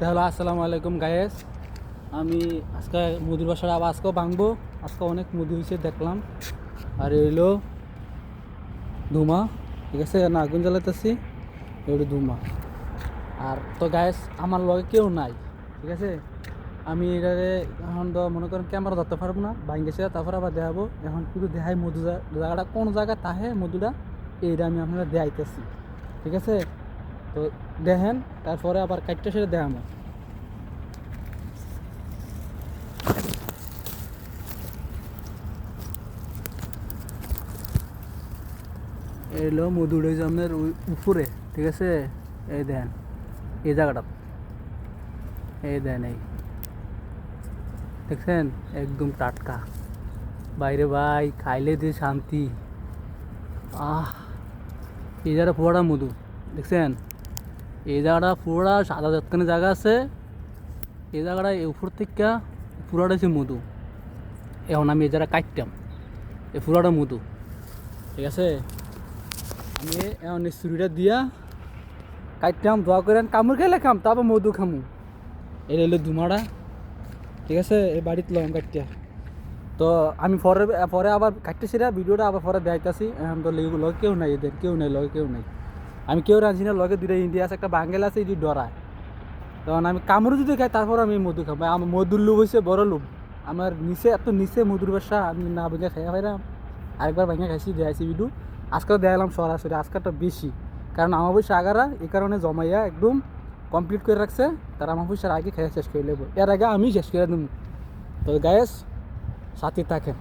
Hello, আসসালামু আলাইকুম guys. আমি আজকে মধুর বাসাটা আবার আজকেও ভাঙবো। আজকে অনেক মধু হয়েছে দেখলাম। আর এলো ধুমা, ঠিক আছে, না আগুন জ্বালাতেছি, এলো ধুমা। আর তো গায়েস আমার লগে কেউ নাই, ঠিক আছে। আমি এটারে এখন তো মনে করেন ক্যামেরা ধরতে পারবো না, ভাঙেছে, তারপর আবার দেখাবো। এখন কিন্তু দেখাই মধু জায়গাটা কোন জায়গা তাহে মধুটা, এইটা আমি আপনারা দেখাইতেছি, ঠিক আছে। তো দেখেন, তারপরে আবার কাটটা সেটা দেখাবো। এলো মধুর হয়েছে আপনার উপরে, ঠিক আছে। এই দেন এই জায়গাটা, এই দেন, এই দেখছেন একদম টাটকা। বাইরে ভাই খাইলে যে শান্তি। আহ, এই জায়গাটা পুরোটা মধু, দেখছেন। এই জায়গাটা পুরোটা সাদা যতখানি জায়গা আছে, এই জায়গাটা উপর থেকে পুরোটা হচ্ছে মধু। এখন আমি এই জায়গা কাটতাম, এই পুরোটা মধু, ঠিক আছে। আমি এখন ছুরিটা দিয়া কাটতাম, দোয়া করেন কামড় খাইলে খাম, তারপর মধু খামু। এটা হলো ধুমাটা, ঠিক আছে। এই বাড়িতে লং কাটতে তো আমি পরে পরে আবার কাটতেছি না, ভিডিওটা আবার পরে দেখাইতেছি। এখন তো লগে কেউ নাই, এদের কেউ নাই, লগে কেউ নাই। আমি কেউ রাঁধছি না, লগে দুটো ইন্ডিয়া আছে, একটা বাঙ্গেল আছে, এটি ডরায়। তখন আমি কামড় যদি খাই তারপর আমি মধু খাবো। আমার মধুর লোভ হয়েছে বড় লোভ। আমার নিচে এত নিচে মধুর বাসা, আমি না ভেঙে খাইয়া পাইলাম। আরেকবার ভেঙে খাইছি, দেখাইছি ভিডিও। আজকেও দেখালাম সরাসরি, আজকেরটা বেশি, কারণ আমার পয়সা আগারা এই কারণে জমাইয়া একদম কমপ্লিট করে রাখছে। তারা আমার পয়সার আগে খেয়ে শেষ করে নেবো, এর আগে আমি শেষ করে দেবো। তো গায়েস সাথে থাকেন।